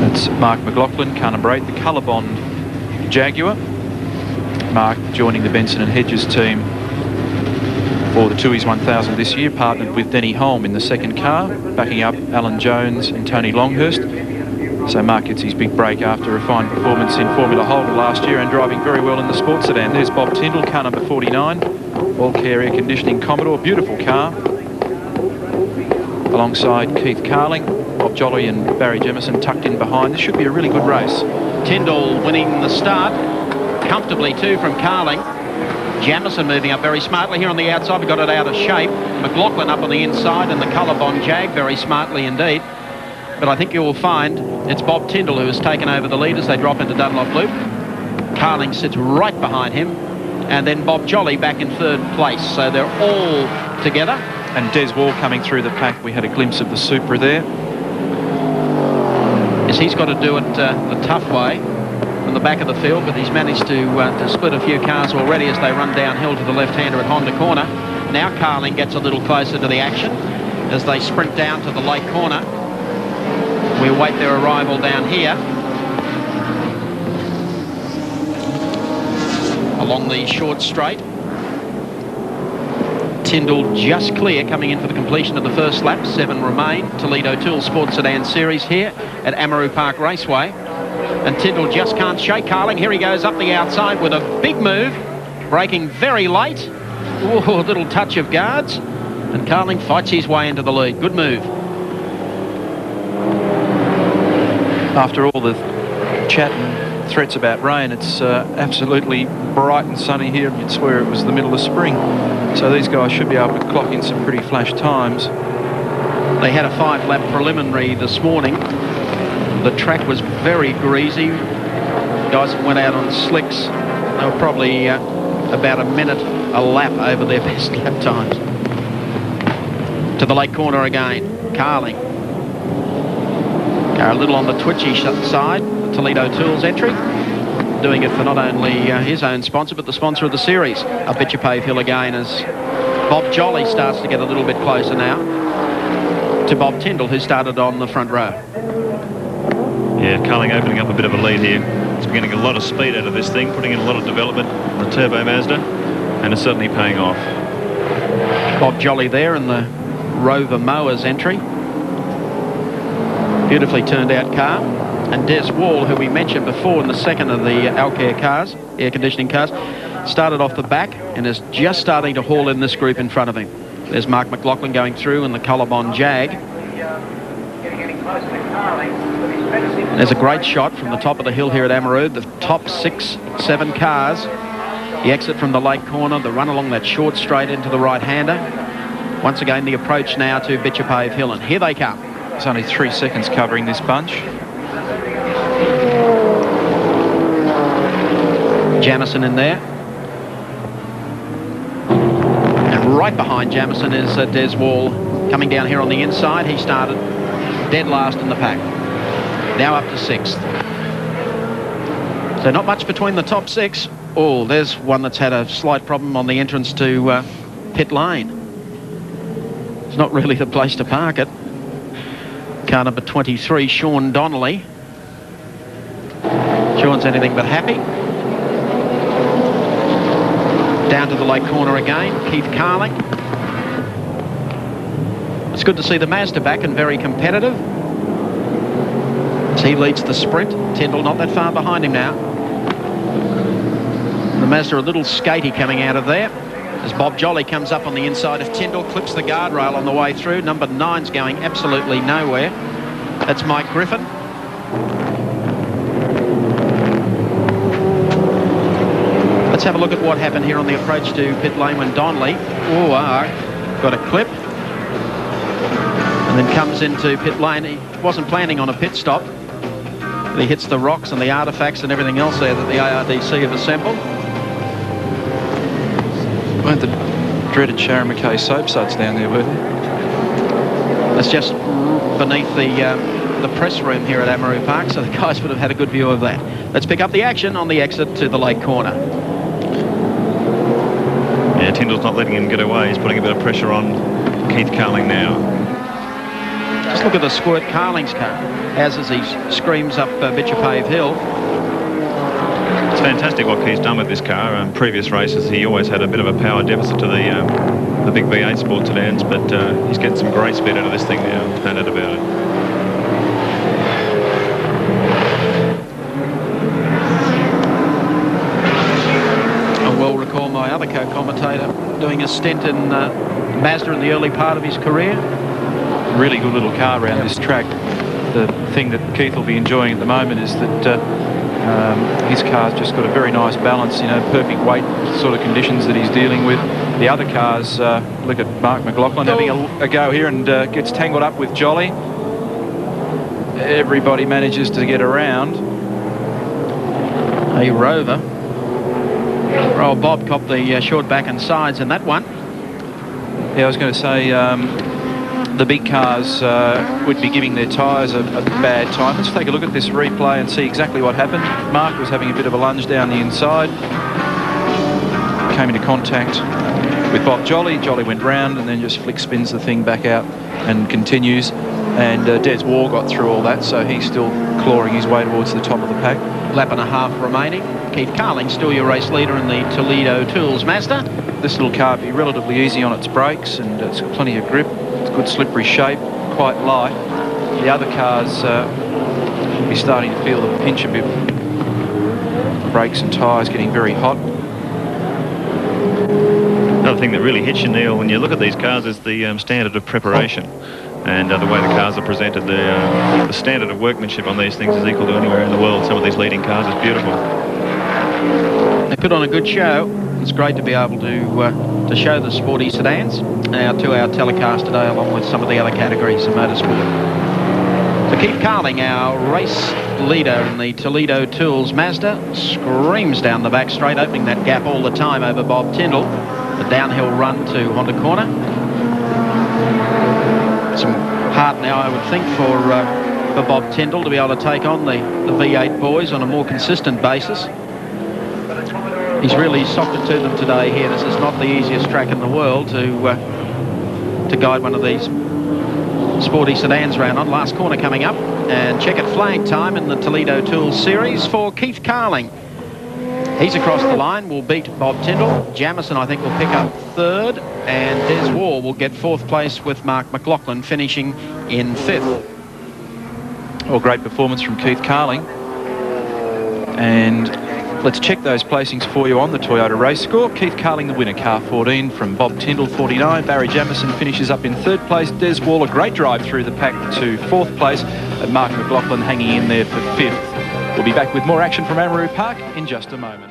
That's Mark McLaughlin, car number 8, the Colorbond Jaguar. Mark joining the Benson and Hedges team for the Tooheys 1000 this year, partnered with Denny Holm in the second car, backing up Alan Jones and Tony Longhurst. So Mark gets his big break after a fine performance in Formula Holden last year and driving very well in the sports sedan. There's Bob Tyndall, car number 49, all-care air conditioning Commodore, beautiful car. Alongside Keith Carling, Bob Jolly and Barry Jamieson tucked in behind. This should be a really good race. Tyndall winning the start, comfortably too from Carling. Jamieson moving up very smartly here on the outside. We got it out of shape. McLaughlin up on the inside, and the Colorbond Jag very smartly indeed. But I think you will find it's Bob Tyndall who has taken over the lead as they drop into Dunlop Loop. Carling sits right behind him, and then Bob Jolly back in third place. So they're all together. And Des Wall coming through the pack. We had a glimpse of the Supra there. Yes, he's got to do it the tough way from the back of the field, but he's managed to split a few cars already as they run downhill to the left-hander at Honda Corner. Now Carling gets a little closer to the action as they sprint down to the late corner. We await their arrival down here along the short straight. Tyndall just clear coming in for the completion of the first lap. 7 remain. Toledo Tool Sports Sedan Series here at Amaroo Park Raceway. And Tyndall just can't shake Carling. Here he goes up the outside with a big move, braking very late. Ooh, a little touch of guards. And Carling fights his way into the lead. Good move. After all the chat and threats about rain, it's absolutely bright and sunny here. You'd swear it was the middle of spring. So these guys should be able to clock in some pretty flash times. They had a 5-lap preliminary this morning. The track was very greasy. Guys that went out on slicks, they were probably about a minute a lap over their best lap times. To the late corner again, Carling. A little on the twitchy side, the Toledo Tools entry. Doing it for not only his own sponsor, but the sponsor of the series. Up Bitchapave Hill again as Bob Jolly starts to get a little bit closer now to Bob Tyndall, who started on the front row. Yeah, Carling opening up a bit of a lead here. It's We're getting a lot of speed out of this thing, putting in a lot of development on the turbo Mazda, and it's certainly paying off. Bob Jolly there in the Rover Mowers entry. Beautifully turned out car. And Des Wall, who we mentioned before in the second of the Alcare cars, air conditioning cars, started off the back and is just starting to haul in this group in front of him. There's Mark McLaughlin going through in the Collarbond Jag. There's a great shot from the top of the hill here at Amaroo. The top 6, 7 cars. The exit from the lake corner, the run along that short straight into the right-hander. Once again, the approach now to Bitchapave Hill, and here they come. It's only 3 seconds covering this bunch. Jamison in there. And right behind Jamison is Des Wall coming down here on the inside. He started dead last in the pack. Now up to 6th. So not much between the top 6. Oh, there's one that's had a slight problem on the entrance to pit lane. It's not really the place to park it. Car number 23, Sean Donnelly. Sean's anything but happy. Down to the lake corner again, Keith Carling. It's good to see the Mazda back and very competitive. As he leads the sprint. Tyndall not that far behind him now. The Mazda a little skatey coming out of there. As Bob Jolly comes up on the inside of Tyndall, clips the guardrail on the way through. Number 9's going absolutely nowhere. That's Mike Griffin. Let's have a look at what happened here on the approach to pit lane when Donnelly got a clip and then comes into pit lane. He wasn't planning on a pit stop, but he hits the rocks and the artefacts and everything else there that the ARDC have assembled. Weren't the dreaded Sharon McKay soap suds down there, were they? That's just beneath the press room here at Amaroo Park, so the guys would have had a good view of that. Let's pick up the action on the exit to the lake corner. Yeah, Tyndall's not letting him get away. He's putting a bit of pressure on Keith Carling now. Just look at the squirt Carling's car as he screams up Bitchapave Hill. It's fantastic what Keith's done with this car. Previous races, he always had a bit of a power deficit to the big V8 Sport sedans, but he's getting some great speed out of this thing now. No doubt about it. I well recall my other co-commentator doing a stint in Mazda in the early part of his career. Really good little car around this track. The thing that Keith will be enjoying at the moment is that his car's just got a very nice balance, you know, perfect weight sort of conditions that he's dealing with. The other cars, look at Mark McLaughlin having a go here and gets tangled up with Jolly. Everybody manages to get around. A Rover. Oh, Bob copped the short back and sides in that one. Yeah, I was going to say the big cars would be giving their tyres a bad time. Let's take a look at this replay and see exactly what happened. Mark was having a bit of a lunge down the inside. Came into contact with Bob Jolly. Jolly went round and then just flick spins the thing back out and continues. And Des Wall got through all that, so he's still clawing his way towards the top of the pack. Lap and a half remaining. Keith Carling still your race leader in the Toledo Tools Mazda. This little car will be relatively easy on its brakes and it's got plenty of grip. It's good slippery shape, quite light. The other cars will be starting to feel the pinch a bit. Brakes and tyres getting very hot. Another thing that really hits you, Neil, when you look at these cars is the standard of preparation. And the way the cars are presented, the standard of workmanship on these things is equal to anywhere in the world. Some of these leading cars is beautiful. They put on a good show. It's great to be able to show the sporty sedans to our telecast today, along with some of the other categories of motorsport. So Keith Carling, our race leader in the Toledo Tools Mazda, screams down the back straight, opening that gap all the time over Bob Tyndall. The downhill run to Honda Corner. Some heart now, I would think, for Bob Tyndall to be able to take on the V8 boys on a more consistent basis. He's really socked it to them today here. This is not the easiest track in the world to guide one of these Sporty Sedans round on. Last corner coming up. And checkered flag time in the Toledo Tools Series for Keith Carling. He's across the line, will beat Bob Tyndall. Jamison, I think, will pick up third. And Des Waugh will get fourth place with Mark McLaughlin finishing in fifth. Well, great performance from Keith Carling. And let's check those placings for you on the Toyota race score. Keith Carling, the winner, car 14 from Bob Tyndall, 49. Barry Jamison finishes up in third place. Des Waugh, a great drive through the pack to fourth place. And Mark McLaughlin hanging in there for fifth. We'll be back with more action from Amaroo Park in just a moment.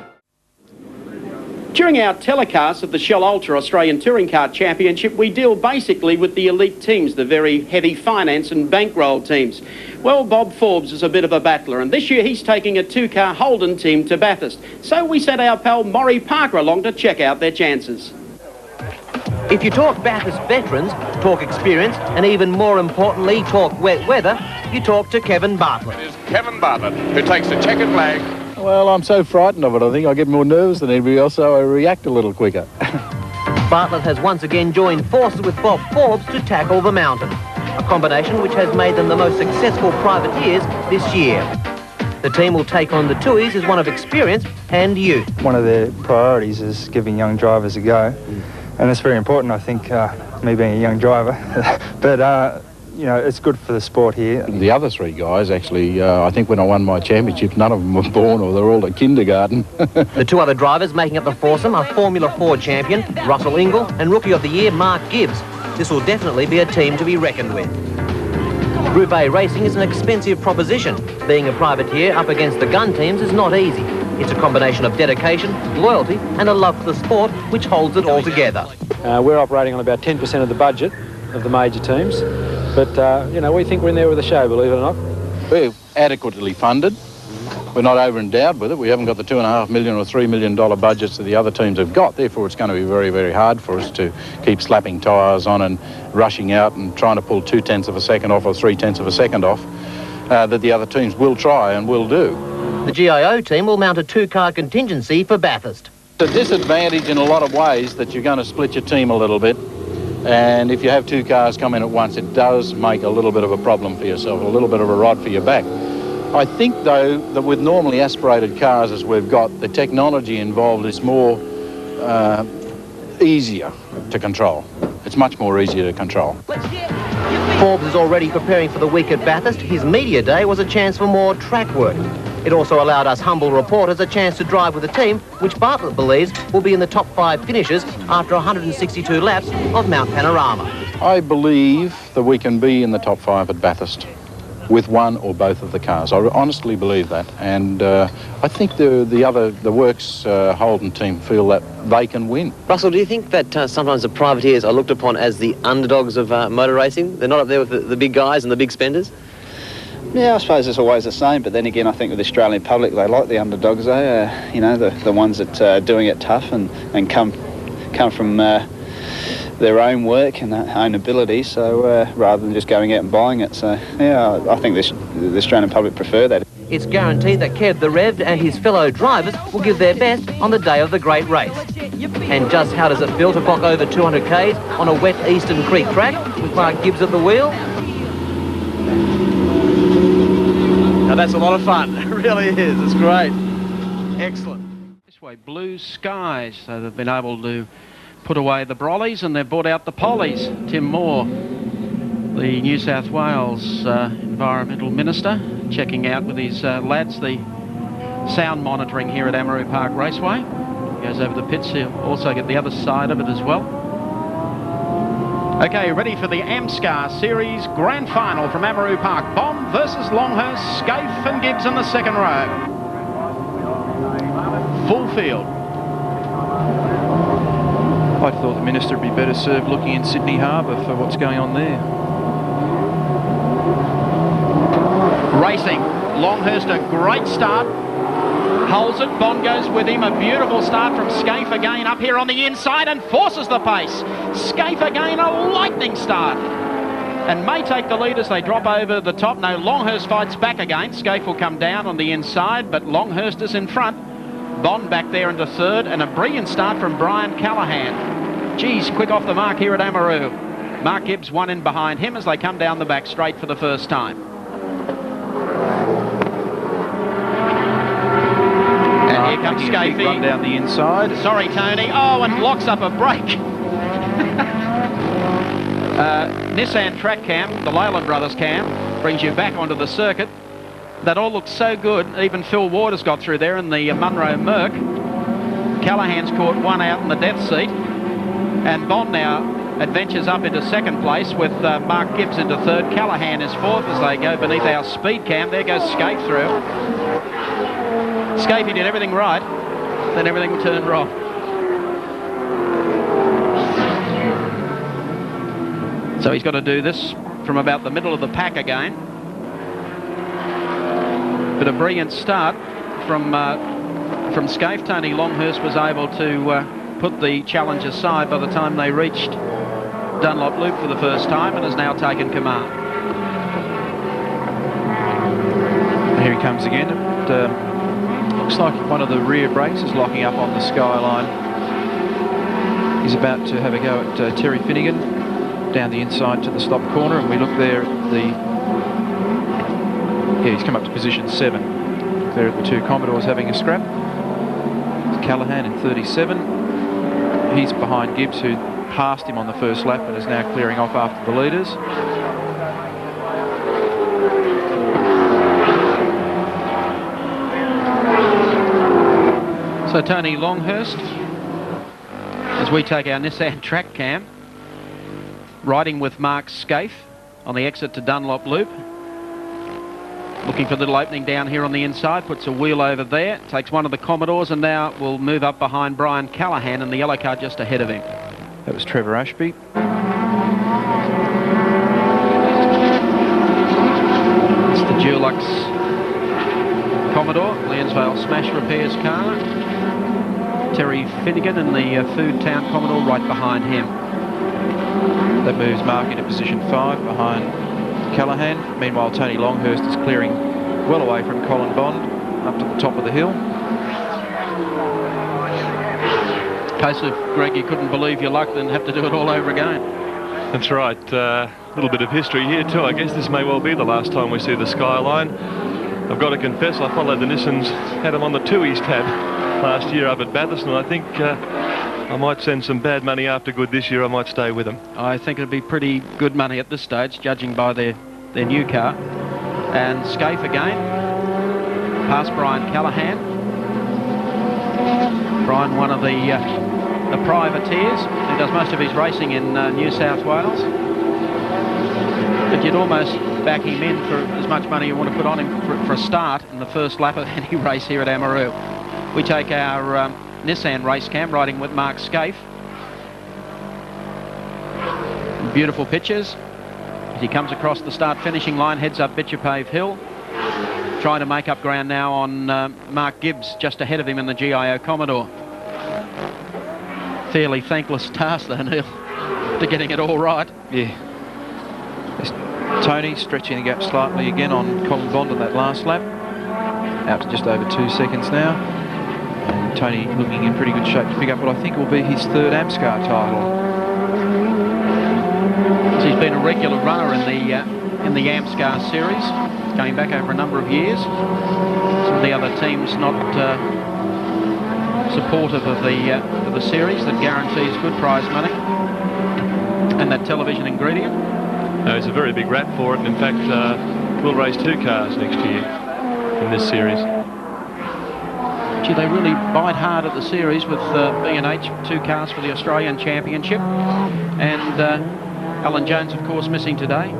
During our telecast of the Shell Ultra Australian Touring Car Championship, we deal basically with the elite teams, the very heavy finance and bankroll teams. Well, Bob Forbes is a bit of a battler, and this year he's taking a two-car Holden team to Bathurst. So we sent our pal Maury Parker along to check out their chances. If you talk Bathurst veterans, talk experience, and even more importantly, talk wet weather, you talk to Kevin Bartlett. It is Kevin Bartlett who takes the checkered flag. Well, I'm so frightened of it, I think I get more nervous than anybody else, so I react a little quicker. Bartlett has once again joined forces with Bob Forbes to tackle the mountain, a combination which has made them the most successful privateers this year. The team will take on the Tuis as one of experience and youth. One of their priorities is giving young drivers a go, and it's very important, I think, me being a young driver, but you know, it's good for the sport here. The other three guys, actually, I think when I won my championship, none of them were born or they're all at kindergarten. The two other drivers making up the foursome are Formula 4 champion Russell Ingall and Rookie of the Year Mark Gibbs. This will definitely be a team to be reckoned with. Group A racing is an expensive proposition. Being a privateer up against the gun teams is not easy. It's a combination of dedication, loyalty and a love for the sport which holds it all together. We're operating on about 10% of the budget of the major teams. But, you know, we think we're in there with a show, believe it or not. We're adequately funded. We're not over-endowed with it. We haven't got the $2.5 million or $3 million budgets that the other teams have got. Therefore, it's going to be very, very hard for us to keep slapping tyres on and rushing out and trying to pull 0.2 of a second off or 0.3 of a second off that the other teams will try and will do. The GIO team will mount a two-car contingency for Bathurst. It's a disadvantage in a lot of ways that you're going to split your team a little bit. And if you have two cars come in at once, it does make a little bit of a problem for yourself, a little bit of a rod for your back. I think, though, that with normally aspirated cars as we've got, the technology involved is more easier to control. It's much more easier to control. Forbes is already preparing for the week at Bathurst. His media day was a chance for more track work. It also allowed us humble reporters a chance to drive with a team which Bartlett believes will be in the top 5 finishes after 162 laps of Mount Panorama. I believe that we can be in the top 5 at Bathurst with one or both of the cars. I honestly believe that, and I think the Works Holden team feel that they can win. Russell, do you think that sometimes the privateers are looked upon as the underdogs of motor racing? They're not up there with the big guys and the big spenders? Yeah, I suppose it's always the same, but then again, I think with the Australian public, they like the underdogs. You know, the ones that are doing it tough and come from their own work and their own ability, so rather than just going out and buying it. So, yeah, I think the Australian public prefer that. It's guaranteed that Kev the Rev and his fellow drivers will give their best on the day of the great race. And just how does it feel to clock over 200 k's on a wet Eastern Creek track with Mark Gibbs at the wheel? Now that's a lot of fun. It really is. It's great. Excellent. This way, blue skies. So they've been able to put away the brollies and they've brought out the pollies. Tim Moore, the New South Wales Environmental Minister, checking out with his lads the sound monitoring here at Amaroo Park Raceway. Goes over the pits. He'll also get the other side of it as well. Okay, ready for the Amscar Series Grand Final from Amaroo Park. Bomb versus Longhurst, Skaife and Gibbs in the second row. Full field. I thought the Minister would be better served looking in Sydney Harbour for what's going on there. Racing. Longhurst, a great start. Holds it, Bond goes with him, a beautiful start from Skaife again up here on the inside and forces the pace. Skaife again, a lightning start. And may take the lead as they drop over the top. No, Longhurst fights back again. Skaife will come down on the inside, but Longhurst is in front. Bond back there into third, and a brilliant start from Brian Callahan. Geez, quick off the mark here at Amaroo. Mark Gibbs one in behind him as they come down the back straight for the first time. And here comes Skaife. Run down the inside. Sorry, Tony. Oh, and locks up a brake. Nissan track cam, the Leyland Brothers cam, brings you back onto the circuit. That all looks so good. Even Phil Waters got through there in the Munro Merc. Callaghan's caught one out in the death seat. And Bond now adventures up into second place with Mark Gibbs into third. Callaghan is fourth as they go beneath our speed cam. There goes Skaife through. Skaife did everything right, then everything turned wrong. So he's got to do this from about the middle of the pack again. But a brilliant start from Skaife. Tony Longhurst was able to put the challenge aside by the time they reached Dunlop Loop for the first time and has now taken command. Here he comes again. It looks like one of the rear brakes is locking up on the Skyline. He's about to have a go at Terry Finnegan down the inside to the stop corner, and we look there at the... Yeah, he's come up to position 7. There are the two Commodores having a scrap. It's Callaghan in 37. He's behind Gibbs, who passed him on the first lap and is now clearing off after the leaders. So Tony Longhurst, as we take our Nissan track cam, riding with Mark Skaife on the exit to Dunlop Loop. Looking for a little opening down here on the inside, puts a wheel over there, takes one of the Commodores, and now will move up behind Brian Callaghan in the yellow car just ahead of him. That was Trevor Ashby. It's the Dulux Commodore, Lionsvale Smash Repairs car. Terry Finnegan in the Food Town Commodore right behind him. That moves Mark into position 5 behind Callaghan. Meanwhile, Tony Longhurst is clearing well away from Colin Bond up to the top of the hill. Case of, Greg, you couldn't believe your luck, then have to do it all over again. That's right. A little bit of history here too. I guess this may well be the last time we see the Skyline. I've got to confess, I followed the Nissans, had them on the 2 East tab last year up at Bathurst, and I think I might send some bad money after good this year. I might stay with them. I think it'd be pretty good money at this stage, judging by their new car. And Skaife again, past Brian Callaghan. Brian, one of the privateers, who does most of his racing in New South Wales. But you'd almost back him in for as much money you want to put on him for a start in the first lap of any race here at Amaroo. We take our Nissan race cam riding with Mark Skaife. Beautiful pictures. As he comes across the start finishing line, heads up Bitchapave Hill. Trying to make up ground now on Mark Gibbs, just ahead of him in the GIO Commodore. Fairly thankless task though, Neil, to getting it all right. Yeah. There's Tony stretching the gap slightly again on Colin Bond on that last lap. Out to just over 2 seconds now. And Tony looking in pretty good shape to pick up what I think will be his 3rd Amscar title. So he's been a regular runner in the Amscar series, going back over a number of years. Some of the other teams not supportive of the series that guarantees good prize money and that television ingredient. No, it's a very big rap for it, and in fact we'll race 2 cars next year in this series. Gee, they really bite hard at the series with B&H 2 cars for the Australian Championship, and Alan Jones, of course, missing today.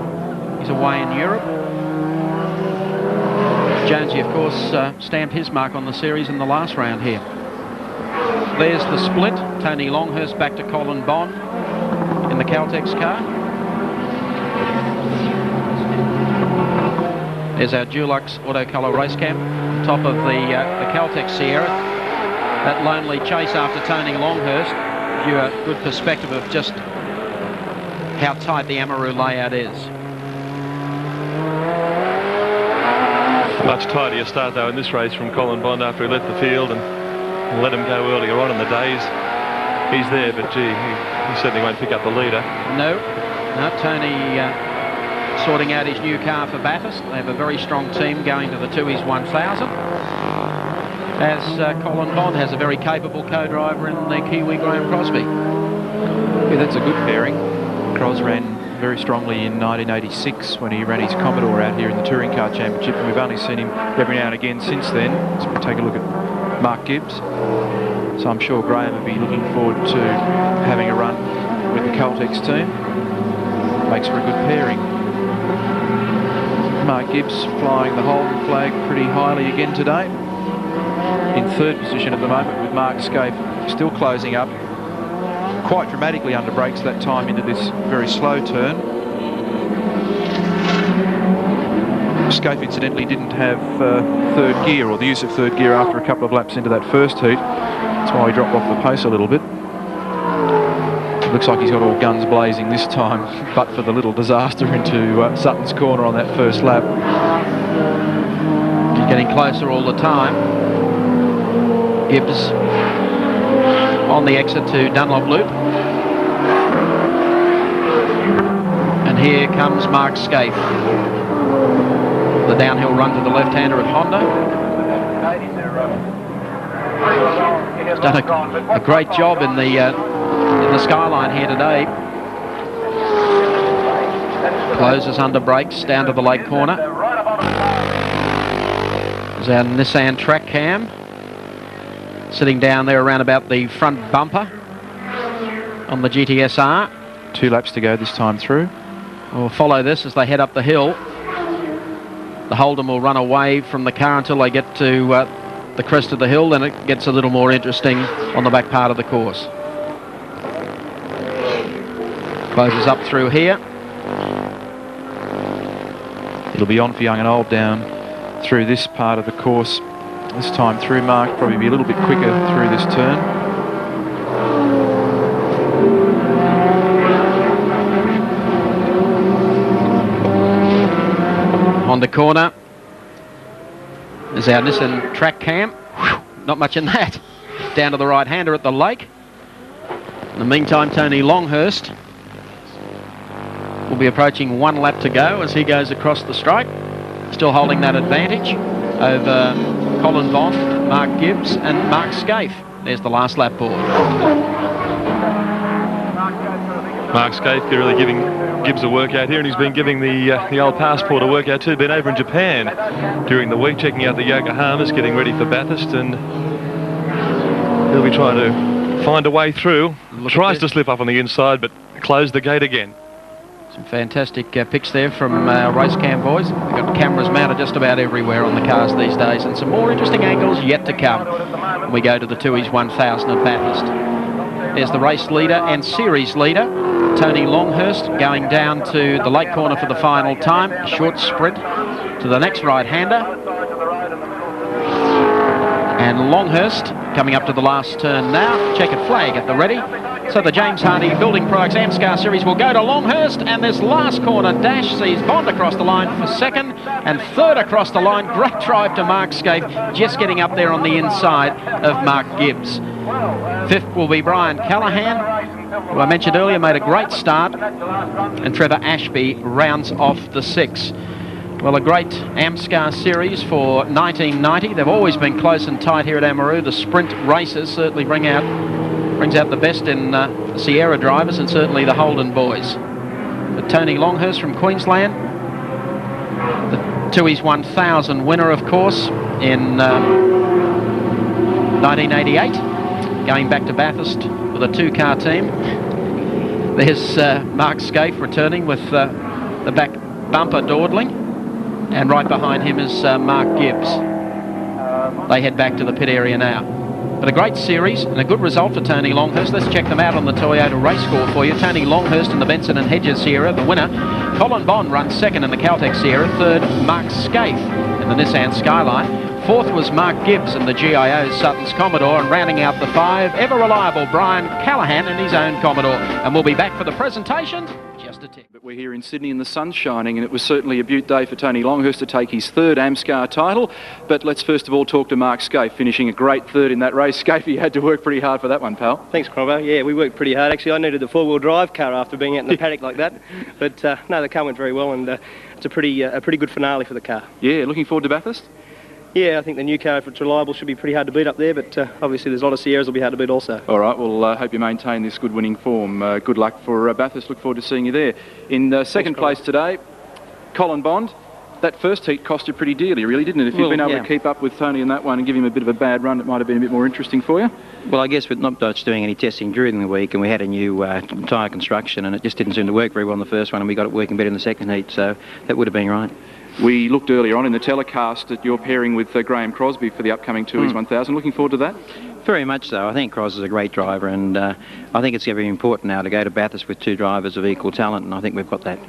He's away in Europe. Jonesy, of course, stamped his mark on the series in the last round here. There's the split. Tony Longhurst back to Colin Bond in the CALTEX car. There's our Dulux Autocolor race cam, top of the CALTEX Sierra. That lonely chase after Tony Longhurst gives you a good perspective of just how tight the Amaroo layout is. Much tidier start though in this race from Colin Bond after he left the field and let him go earlier on in the days. He's there, but gee, he certainly won't pick up the leader. No. No, Tony sorting out his new car for Bathurst. They have a very strong team going to the Tooheys 1000. As Colin Bond has a very capable co-driver in the Kiwi Graham Crosby. Yeah, that's a good pairing. Cros ran very strongly in 1986 when he ran his Commodore out here in the Touring Car Championship, and we've only seen him every now and again since then. So we'll take a look at Mark Gibbs. So I'm sure Graham will be looking forward to having a run with the CALTEX team. Makes for a good pairing. Mark Gibbs flying the Holden flag pretty highly again today. In third position at the moment, with Mark Skaife still closing up quite dramatically under brakes that time into this very slow turn. Skaife incidentally didn't have third gear, or the use of third gear, after a couple of laps into that first heat. That's why he dropped off the pace a little bit. Looks like he's got all guns blazing this time, but for the little disaster into Sutton's corner on that first lap. He's getting closer all the time. Gibbs on the exit to Dunlop Loop. And here comes Mark Skaife. The downhill run to the left-hander at Honda. He's done a great job in the Skyline here today. Closes under brakes down to the lake corner. There's our Nissan track cam sitting down there around about the front bumper on the GTSR. 2 laps to go this time through. We'll follow this as they head up the hill. The Holden will run away from the car until they get to the crest of the hill, then it gets a little more interesting on the back part of the course. Closes up through here. It'll be on for young and old down through this part of the course. This time through, Mark probably be a little bit quicker through this turn. On the corner is our Nissan track cam. Not much in that. Down to the right-hander at the lake. In the meantime, Tony Longhurst will be approaching 1 lap to go as he goes across the strike. Still holding that advantage over Colin Bond, Mark Gibbs and Mark Skaife. There's the last lap board. Mark Skaife really giving Gibbs a workout here, and he's been giving the old passport a workout too. Been over in Japan during the week, checking out the Yokohamas, getting ready for Bathurst, and he'll be trying to find a way through. Tries to slip up on the inside, but close the gate again. Some fantastic pics there from our race cam boys. They've got cameras mounted just about everywhere on the cars these days, and some more interesting angles yet to come when we go to the Tooheys 1000 at Bathurst. There's the race leader and series leader, Tony Longhurst, going down to the lake corner for the final time. A short sprint to the next right-hander. And Longhurst coming up to the last turn now. Checkered flag at the ready. So the James Hardie Building Products Amscar Series will go to Longhurst, and this last corner dash sees Bond across the line for second, and third across the line. Great drive to Mark Skaife, just getting up there on the inside of Mark Gibbs. Fifth will be Brian Callahan, who I mentioned earlier made a great start, and Trevor Ashby rounds off the 6. Well, a great Amscar series for 1990. They've always been close and tight here at Amaroo. The sprint races certainly brings out the best in Sierra drivers, and certainly the Holden boys. But Tony Longhurst from Queensland, the Tooheys 1000 winner, of course, in 1988, going back to Bathurst with a 2-car team. There's Mark Skaife returning with the back bumper dawdling, and right behind him is Mark Gibbs. They head back to the pit area now. But a great series and a good result for Tony Longhurst. Let's check them out on the Toyota race score for you. Tony Longhurst in the Benson and Hedges Sierra, the winner. Colin Bond runs second in the CALTEX Sierra. Third, Mark Skaife in the Nissan Skyline. Fourth was Mark Gibbs in the GIO Sutton's Commodore. And rounding out the 5, ever reliable Brian Callahan in his own Commodore. And we'll be back for the presentation just a tick. We're here in Sydney and the sun's shining, and it was certainly a beaut day for Tony Longhurst to take his third Amscar title. But let's first of all talk to Mark Skaife, finishing a great third in that race. Skaife, you had to work pretty hard for that one, pal. Thanks, Crombo. Yeah, we worked pretty hard. Actually, I needed the four-wheel drive car after being out in the paddock like that. But no, the car went very well, and it's a pretty good finale for the car. Yeah, looking forward to Bathurst? Yeah, I think the new car, if it's reliable, should be pretty hard to beat up there, but obviously there's a lot of Sierras will be hard to beat also. All right, well, hope you maintain this good winning form. Good luck for Bathurst. Look forward to seeing you there. In second place today, Colin Bond. That first heat cost you pretty dearly, really, didn't it? If you'd been able to keep up with Tony in that one and give him a bit of a bad run, it might have been a bit more interesting for you. Well, I guess with not much doing any testing during the week, and we had a new tyre construction, and it just didn't seem to work very well in the first one, and we got it working better in the second heat, so that would have been right. We looked earlier on in the telecast at your pairing with Graham Crosby for the upcoming Tooheys 1000. Looking forward to that? Very much so. I think Cros is a great driver, and I think it's very important now to go to Bathurst with two drivers of equal talent, and I think we've got that.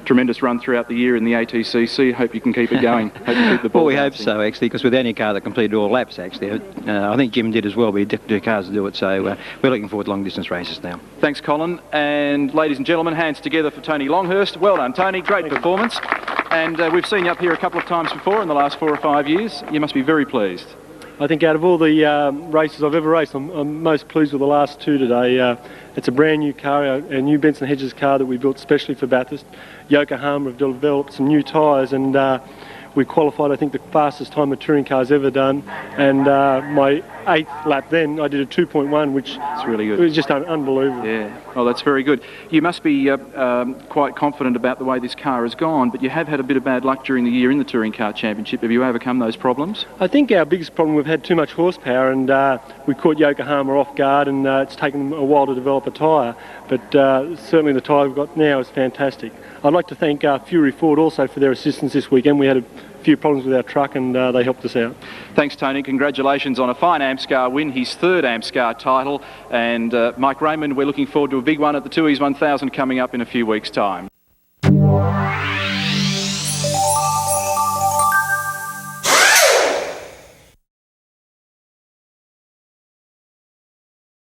Tremendous run throughout the year in the ATCC. Hope you can keep it going. Hope you keep the ball well, we bouncing. hope so, actually, because with any car that completed all laps, actually, I think Jim did as well, but he had two cars to do it, so we're looking forward to long-distance races now. Thanks, Colin. And ladies and gentlemen, hands together for Tony Longhurst. Well done, Tony. Great performance. And we've seen you up here a couple of times before in the last 4 or 5 years. You must be very pleased. I think out of all the races I've ever raced, I'm most pleased with the last two today. It's a brand new car, a new BENSON HEDGES car that we built specially for Bathurst. Yokohama have developed some new tyres, and we qualified, I think, the fastest time a touring car's ever done. And my 8th lap then, I did a 2.1, which is really good. It was just unbelievable. Yeah, oh, that's very good. You must be quite confident about the way this car has gone, but you have had a bit of bad luck during the year in the Touring Car Championship. Have you overcome those problems? I think our biggest problem, we've had too much horsepower, and we caught Yokohama off guard, and it's taken them a while to develop a tyre. But certainly the tyre we've got now is fantastic. I'd like to thank Fury Ford also for their assistance this weekend. We had a few problems with our truck, and they helped us out. Thanks, Tony. Congratulations on a fine Amscar win, his third Amscar title. And Mike Raymond, we're looking forward to a big one at the Tooheys 1000 coming up in a few weeks' time.